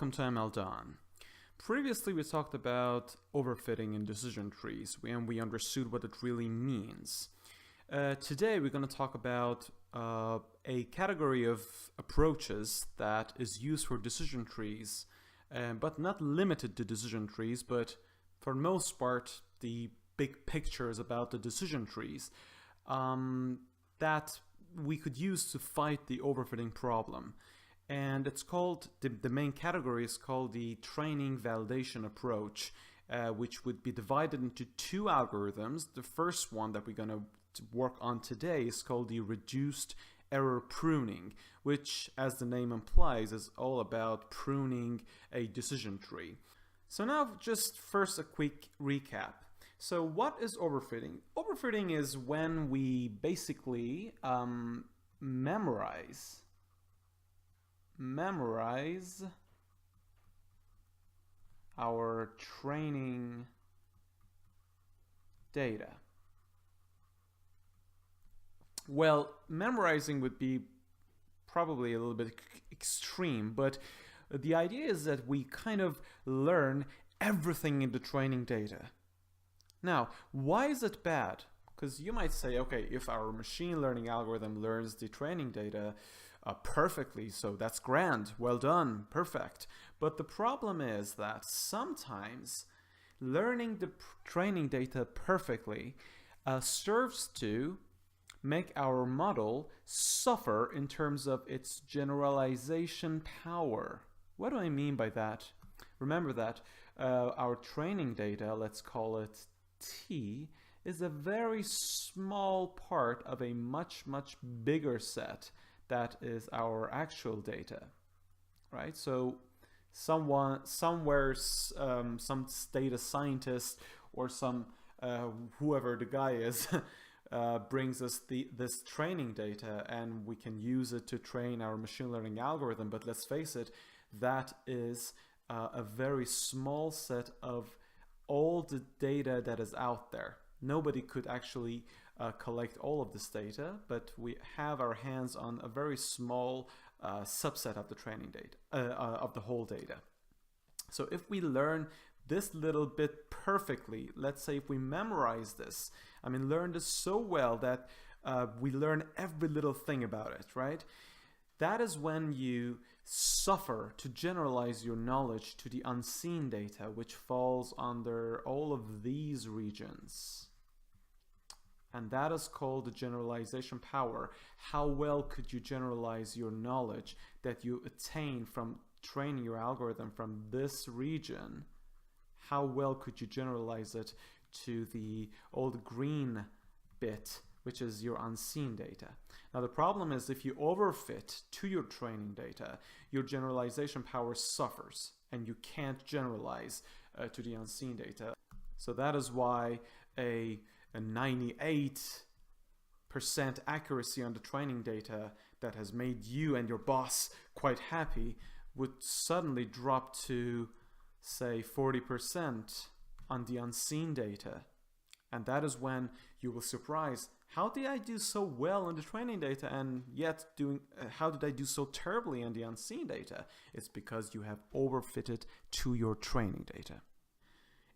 welcome to ML Done. Previously we talked about overfitting in decision trees and we understood what it really means. Today we're going to talk about a category of approaches that is used for decision trees, but not limited to decision trees, but for the most part the big picture is about the decision trees that we could use to fight the overfitting problem. And it's called, the main category is called the training validation approach, which would be divided into two algorithms. The first one that we're going to work on today is called the Reduced Error Pruning, which, as the name implies, is all about pruning a decision tree. So now just first a quick recap. So what is overfitting? Overfitting is when we basically memorize our training data. Well, memorizing would be probably a little bit extreme, but the idea is that we kind of learn everything in the training data. Now, why is it bad? Because you might say, okay, if our machine learning algorithm learns the training data perfectly, so that's grand, well done, perfect. But the problem is that sometimes learning the training data perfectly serves to make our model suffer in terms of its generalization power. What do I mean by that? Remember that our training data, let's call it T, is a very small part of a much bigger set that is our actual data, right? So somewhere, some data scientist or some whoever the guy is brings us this training data, and we can use it to train our machine learning algorithm. But let's face it, that is a very small set of all the data that is out there. Nobody could actually collect all of this data, but we have our hands on a very small subset of the training data, of the whole data. So if we learn this little bit perfectly, let's say if we memorize this, I mean learn this so well that we learn every little thing about it, right? That is when you suffer to generalize your knowledge to the unseen data, which falls under all of these regions. And that is called the generalization power. How well could you generalize your knowledge that you attain from training your algorithm from this region? How well could you generalize it to the old green bit, which is your unseen data? Now the problem is if you overfit to your training data, your generalization power suffers and you can't generalize to the unseen data. So that is why a 98% accuracy on the training data that has made you and your boss quite happy would suddenly drop to, say, 40% on the unseen data. And that is when you will surprise, how did I do so well on the training data and yet how did I do so terribly on the unseen data? It's because you have overfitted to your training data.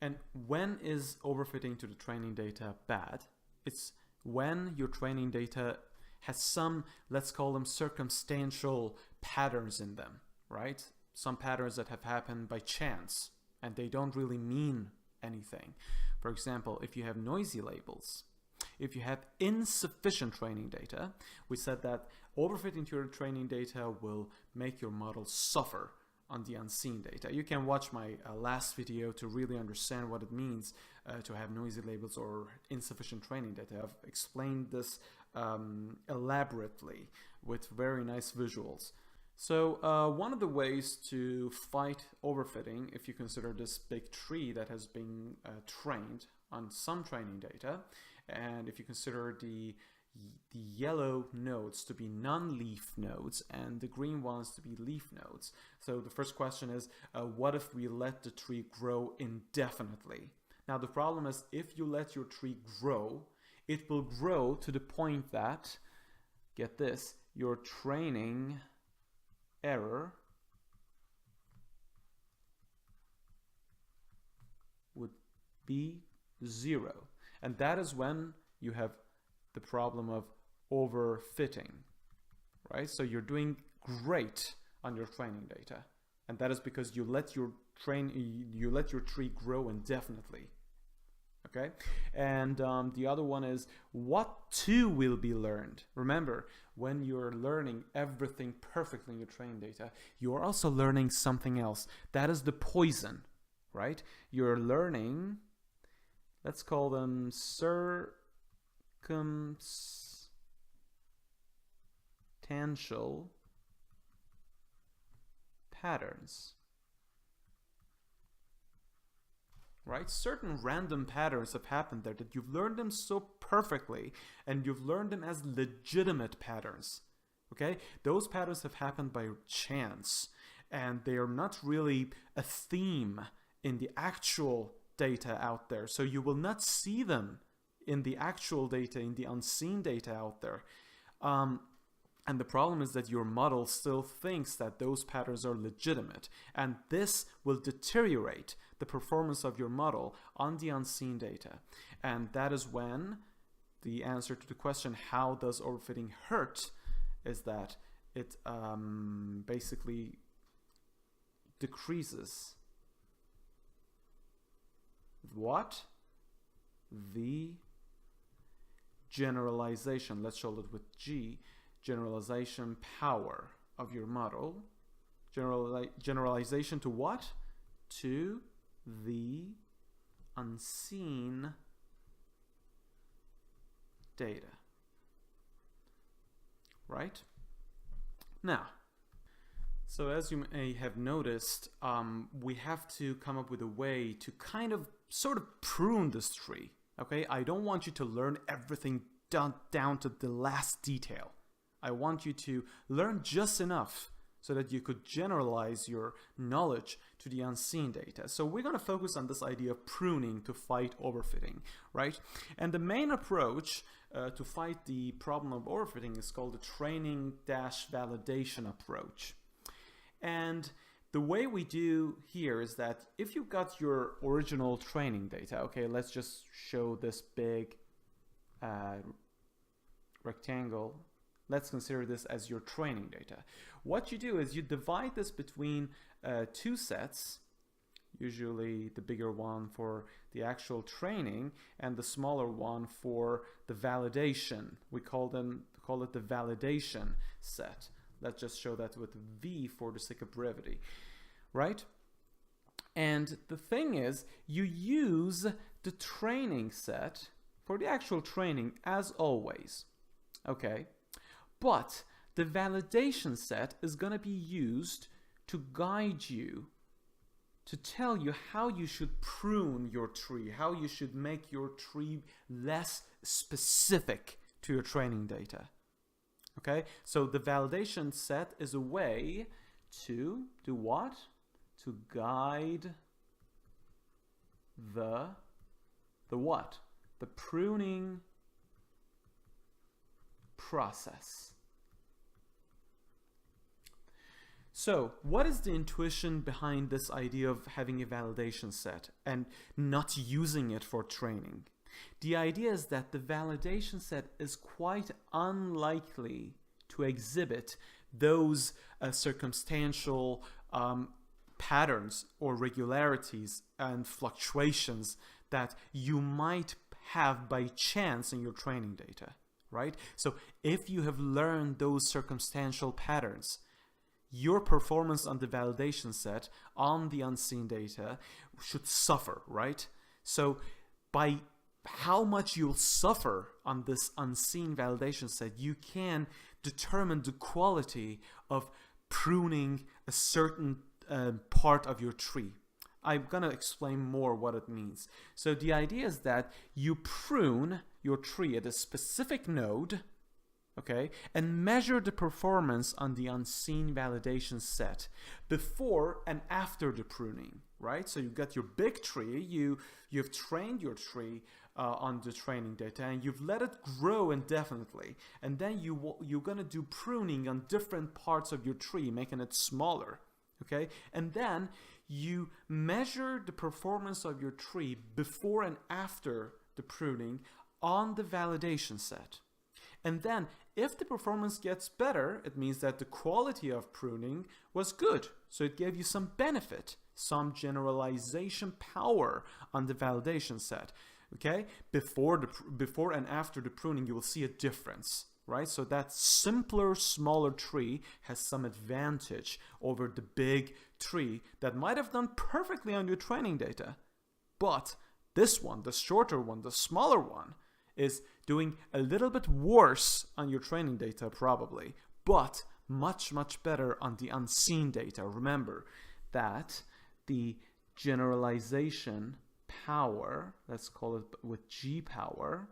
And when is overfitting to the training data bad? It's when your training data has some, let's call them circumstantial patterns in them, right? Some patterns that have happened by chance and they don't really mean anything. For example, if you have noisy labels, if you have insufficient training data, we said that overfitting to your training data will make your model suffer on the unseen data. You can watch my last video to really understand what it means to have noisy labels or insufficient training data. I've explained this elaborately with very nice visuals. So one of the ways to fight overfitting, if you consider this big tree that has been trained on some training data, and if you consider the yellow nodes to be non-leaf nodes and the green ones to be leaf nodes. So the first question is, what if we let the tree grow indefinitely? Now the problem is, if you let your tree grow, it will grow to the point that, get this, your training error would be 0. And that is when you have the problem of overfitting, right? So you're doing great on your training data. And that is because you let your tree grow indefinitely. Okay, and the other one is what too will be learned. Remember, when you're learning everything perfectly in your training data, you're also learning something else. That is the poison, right? You're learning, let's call them circumstantial patterns. Right? Certain random patterns have happened there that you've learned them so perfectly, and you've learned them as legitimate patterns. Okay? Those patterns have happened by chance, and they are not really a theme in the actual data out there. So you will not see them in the actual data, in the unseen data out there. And the problem is that your model still thinks that those patterns are legitimate, and this will deteriorate the performance of your model on the unseen data. And that is when the answer to the question, how does overfitting hurt, is that it basically decreases what? The generalization, let's show it with G, generalization power of your model. Generalization to what? To the unseen data. Right? Now, so as you may have noticed, we have to come up with a way to kind of sort of prune this tree. Okay? I don't want you to learn everything down to the last detail. I want you to learn just enough so that you could generalize your knowledge to the unseen data. So we're going to focus on this idea of pruning to fight overfitting, right? And the main approach to fight the problem of overfitting is called the training-validation approach. And the way we do here is that if you've got your original training data, okay, let's just show this big rectangle. Let's consider this as your training data. What you do is you divide this between two sets, usually the bigger one for the actual training and the smaller one for the validation. We call it the validation set. Let's just show that with V for the sake of brevity, right? And the thing is, you use the training set for the actual training as always, okay? But the validation set is going to be used to guide you, to tell you how you should prune your tree, how you should make your tree less specific to your training data. Okay, so the validation set is a way to do what? To guide the what? The pruning process. So, what is the intuition behind this idea of having a validation set and not using it for training? The idea is that the validation set is quite unlikely to exhibit those circumstantial patterns or regularities and fluctuations that you might have by chance in your training data, right? So if you have learned those circumstantial patterns, your performance on the validation set on the unseen data should suffer, right? So by how much you'll suffer on this unseen validation set, you can determine the quality of pruning a certain part of your tree. I'm going to explain more what it means. So the idea is that you prune your tree at a specific node, okay, and measure the performance on the unseen validation set before and after the pruning, right? So you've got your big tree, you've trained your tree on the training data, and you've let it grow indefinitely, and then you're going to do pruning on different parts of your tree, making it smaller, okay? And then you measure the performance of your tree before and after the pruning on the validation set. And then if the performance gets better, it means that the quality of pruning was good. So it gave you some benefit, some generalization power on the validation set. Okay? Before and after the pruning, you will see a difference, right? So that simpler, smaller tree has some advantage over the big tree that might have done perfectly on your training data. But this one, the shorter one, the smaller one, is doing a little bit worse on your training data probably, but much, much better on the unseen data. Remember that the generalization power, let's call it with G power,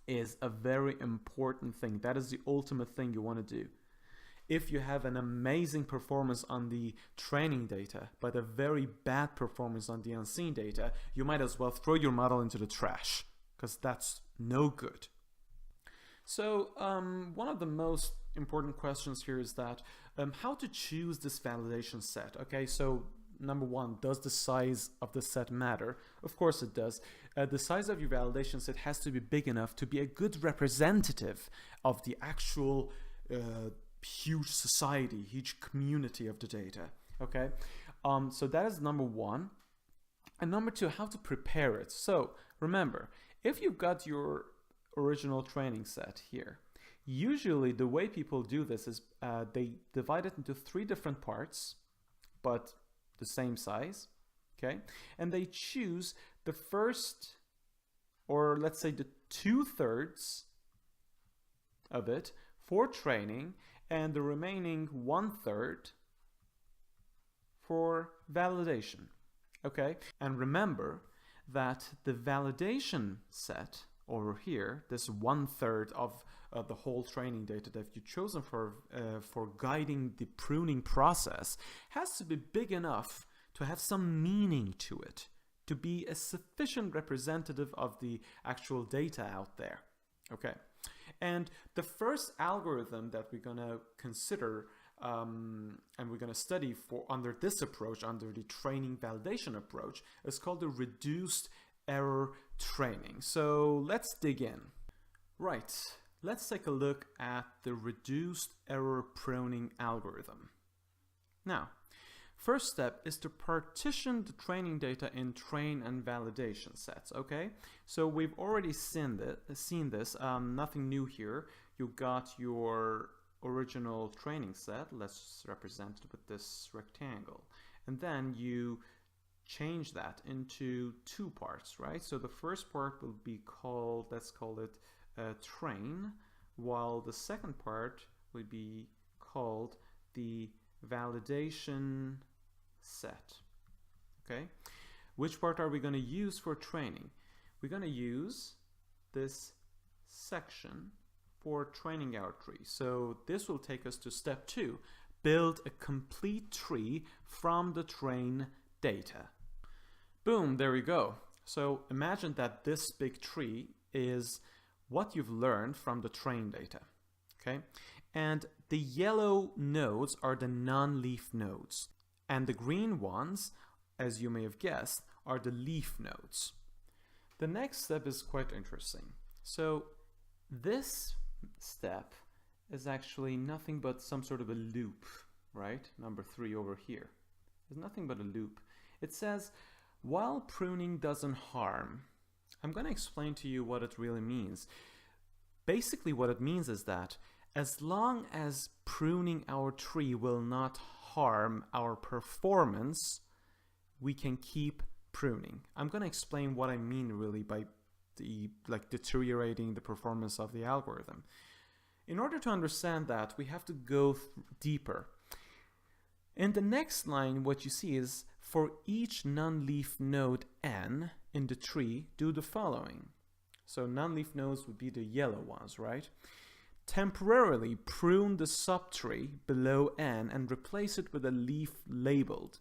is a very important thing. That is the ultimate thing you want to do. If you have an amazing performance on the training data, but a very bad performance on the unseen data, you might as well throw your model into the trash, because that's no good. So one of the most important questions here is that how to choose this validation set. Okay, so number one, does the size of the set matter? Of course it does. The size of your validation set has to be big enough to be a good representative of the actual huge society, huge community of the data. Okay, so that is number one. And number two, how to prepare it. So remember, if you've got your original training set here, usually the way people do this is they divide it into 3 different parts, but the same size, okay? And they choose the first, or let's say the 2/3 of it for training, and the remaining 1/3 for validation, okay? And remember that the validation set over here, this 1/3 of the whole training data that you've chosen for guiding the pruning process, has to be big enough to have some meaning to it, to be a sufficient representative of the actual data out there. Okay, and the first algorithm that we're gonna consider and we're going to study under this approach, under the training validation approach, is called the reduced error training. So let's dig in. Right, let's take a look at the reduced error pruning algorithm. Now, first step is to partition the training data in train and validation sets. Okay, so we've already seen this, nothing new here. You've got your original training set, let's represent it with this rectangle, and then you change that into 2 parts, right? So the first part will be called, let's call it train, while the second part will be called the validation set. Okay, which part are we going to use for training? We're going to use this section for training our tree. So this will take us to step 2, build a complete tree from the train data. Boom, there we go. So imagine that this big tree is what you've learned from the train data, okay? And the yellow nodes are the non-leaf nodes, and the green ones, as you may have guessed, are the leaf nodes. The next step is quite interesting. So this step is actually nothing but some sort of a loop, right? Number 3 over here is nothing but a loop. It says, while pruning doesn't harm. I'm going to explain to you what it really means. Basically what it means is that as long as pruning our tree will not harm our performance, we can keep pruning. I'm going to explain what I mean really by deteriorating the performance of the algorithm. In order to understand that, we have to go deeper. In the next line, what you see is, for each non-leaf node n in the tree, do the following. So non-leaf nodes would be the yellow ones, right? Temporarily prune the subtree below n and replace it with a leaf labeled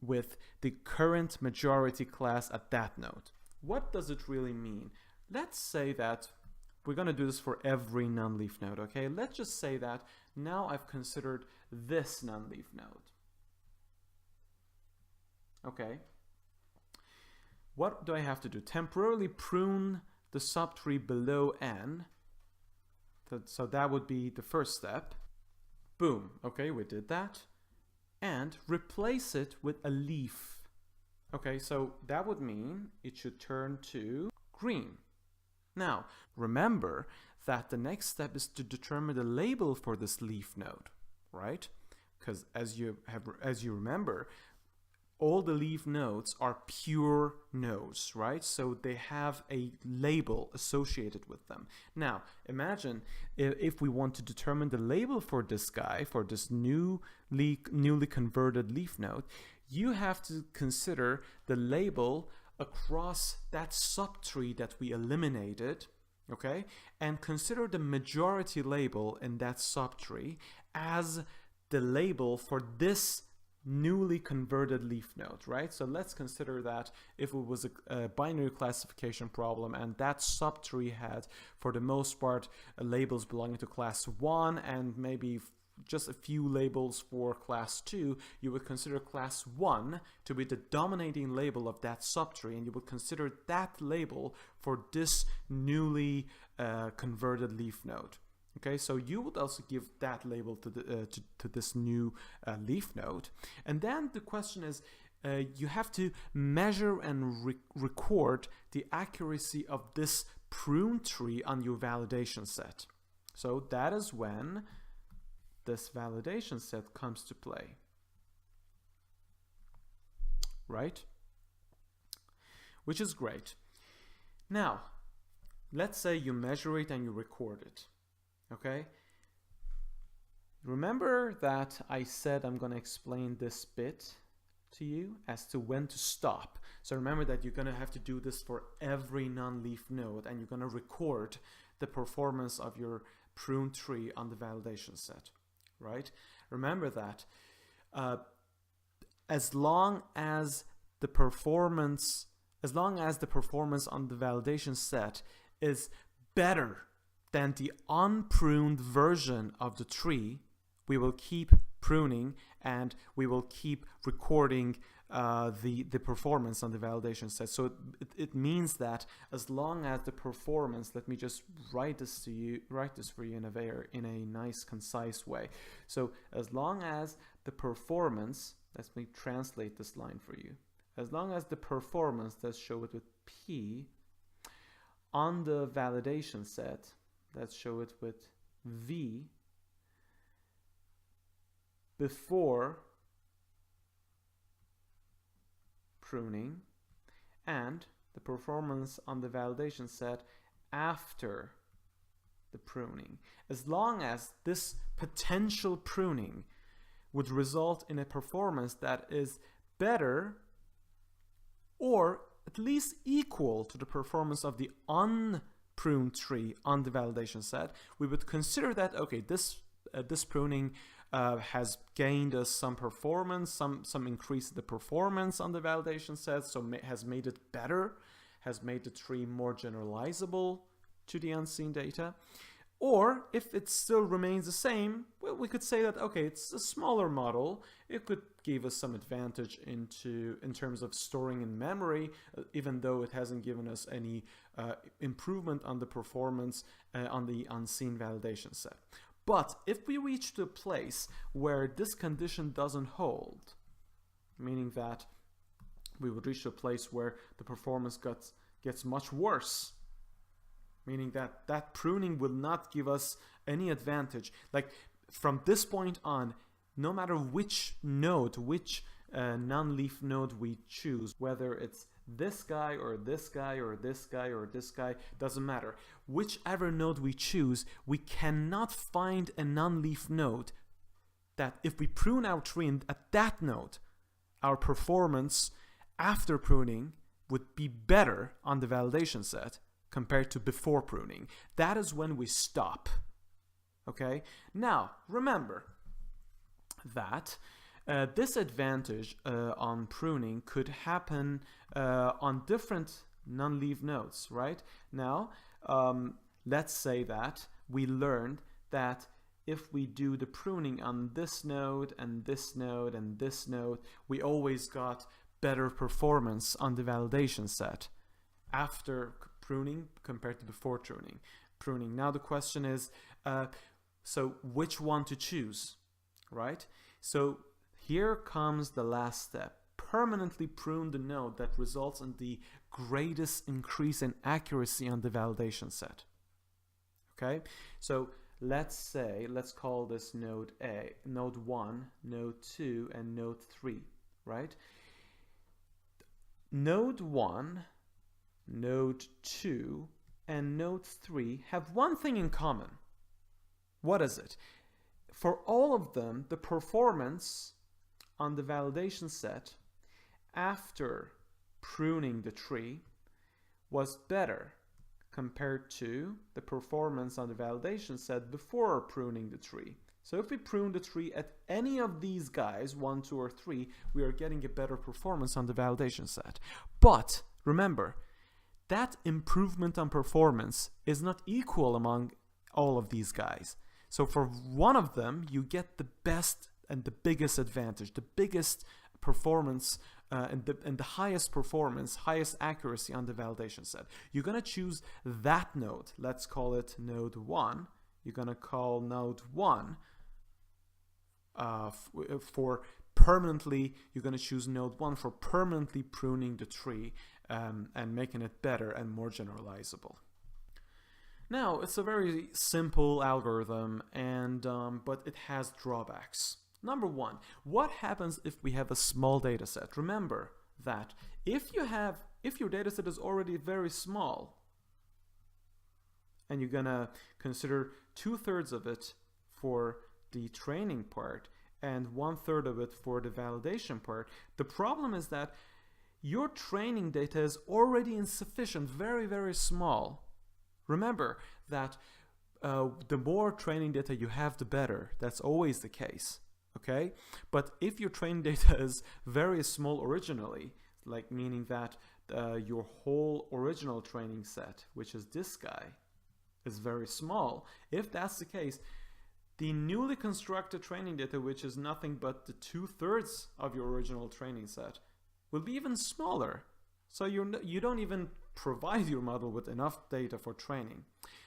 with the current majority class at that node. What does it really mean? Let's say that we're going to do this for every non-leaf node, okay? Let's just say that now I've considered this non-leaf node. Okay. What do I have to do? Temporarily prune the subtree below n. So that would be the first step. Boom. Okay, we did that. And replace it with a leaf. Okay, so that would mean it should turn to green. Now, remember that the next step is to determine the label for this leaf node, right? Because as you remember, all the leaf nodes are pure nodes, right? So they have a label associated with them. Now, imagine if we want to determine the label for this guy, for this newly converted leaf node, you have to consider the label across that subtree that we eliminated, okay? And consider the majority label in that subtree as the label for this newly converted leaf node, right? So let's consider that if it was a binary classification problem and that subtree had, for the most part, labels belonging to class 1 and maybe just a few labels for class 2, you would consider class 1 to be the dominating label of that subtree, and you would consider that label for this newly converted leaf node. Okay, so you would also give that label to this new leaf node. And then the question is, you have to measure and record the accuracy of this prune tree on your validation set. So that is when this validation set comes to play, right? Which is great. Now, let's say you measure it and you record it. Okay, remember that I said I'm going to explain this bit to you as to when to stop. So remember that you're going to have to do this for every non-leaf node, and you're going to record the performance of your prune tree on the validation set, right? Remember that as long as the performance on the validation set is better than the unpruned version of the tree, we will keep pruning and we will keep recording the performance on the validation set. So it means that as long as the performance, let me just write this for you in a nice, concise way. So as long as the performance, let me translate this line for you. As long as the performance, let's show it with P, on the validation set, let's show it with V, before pruning, and the performance on the validation set after the pruning. As long as this potential pruning would result in a performance that is better or at least equal to the performance of the unpruned tree on the validation set, we would consider that, okay, this pruning has gained us some performance, some increase in the performance on the validation set, so has made it better, has made the tree more generalizable to the unseen data. Or if it still remains the same, well, we could say that, okay, it's a smaller model. It could give us some advantage in terms of storing in memory, even though it hasn't given us any improvement on the performance on the unseen validation set. But if we reach to a place where this condition doesn't hold, meaning that we would reach to a place where the performance gets much worse, meaning that that pruning will not give us any advantage. Like from this point on, no matter which node, which non-leaf node we choose, whether it's this guy or this guy or this guy or this guy, doesn't matter. Whichever node we choose, we cannot find a non-leaf node that if we prune our tree at that node, our performance after pruning would be better on the validation set compared to before pruning. That is when we stop. Okay? Now, remember that this advantage on pruning could happen on different non-leaf nodes, right? Now, let's say that we learned that if we do the pruning on this node and this node and this node, we always got better performance on the validation set after pruning compared to before pruning. Now the question is, so which one to choose, right? So here comes the last step. Permanently prune the node that results in the greatest increase in accuracy on the validation set. Okay, so let's call this node A, node 1, node 2, and node 3, right? Node 1, node 2, and node 3 have one thing in common. What is it? For all of them, the performance on the validation set after pruning the tree was better compared to the performance on the validation set before pruning the tree. So if we prune the tree at any of these guys, 1, 2, or 3, we are getting a better performance on the validation set. But remember, that improvement on performance is not equal among all of these guys. So for one of them, you get the best and the biggest advantage, the biggest performance and the highest performance, highest accuracy on the validation set. You're going to choose that node. Let's call it node 1. You're going to call node 1 for permanently, you're going to choose node 1 for permanently pruning the tree and making it better and more generalizable. Now, it's a very simple algorithm, and but it has drawbacks. Number 1, what happens if we have a small data set? Remember that if your data set is already very small, and you're gonna consider 2/3 of it for the training part and 1/3 of it for the validation part, the problem is that your training data is already insufficient, very, very small. Remember that the more training data you have, the better. That's always the case. Okay, but if your training data is very small originally, like meaning that your whole original training set, which is this guy, is very small, if that's the case, the newly constructed training data, which is nothing but the 2/3 of your original training set, will be even smaller. So you don't even provide your model with enough data for training.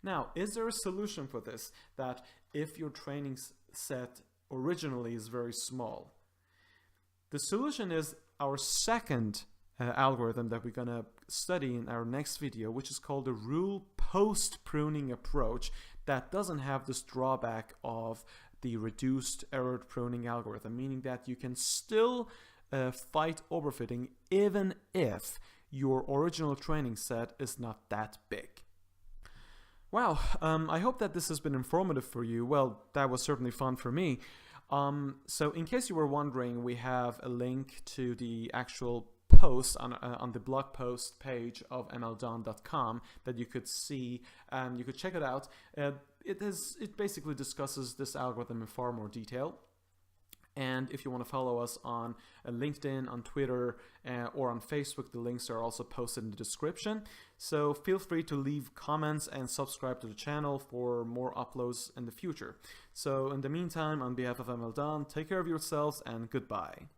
Now, is there a solution for this, that if your training set originally is very small? The solution is our second algorithm that we're going to study in our next video, which is called the rule post-pruning approach, that doesn't have this drawback of the reduced error pruning algorithm, meaning that you can still fight overfitting even if your original training set is not that big. Wow, I hope that this has been informative for you. Well, that was certainly fun for me. So in case you were wondering, we have a link to the actual post on the blog post page of mldon.com that you could see. You could check it out. It basically discusses this algorithm in far more detail. And if you want to follow us on LinkedIn, on Twitter, or on Facebook, the links are also posted in the description. So feel free to leave comments and subscribe to the channel for more uploads in the future. So in the meantime, on behalf of MLDon, take care of yourselves and goodbye.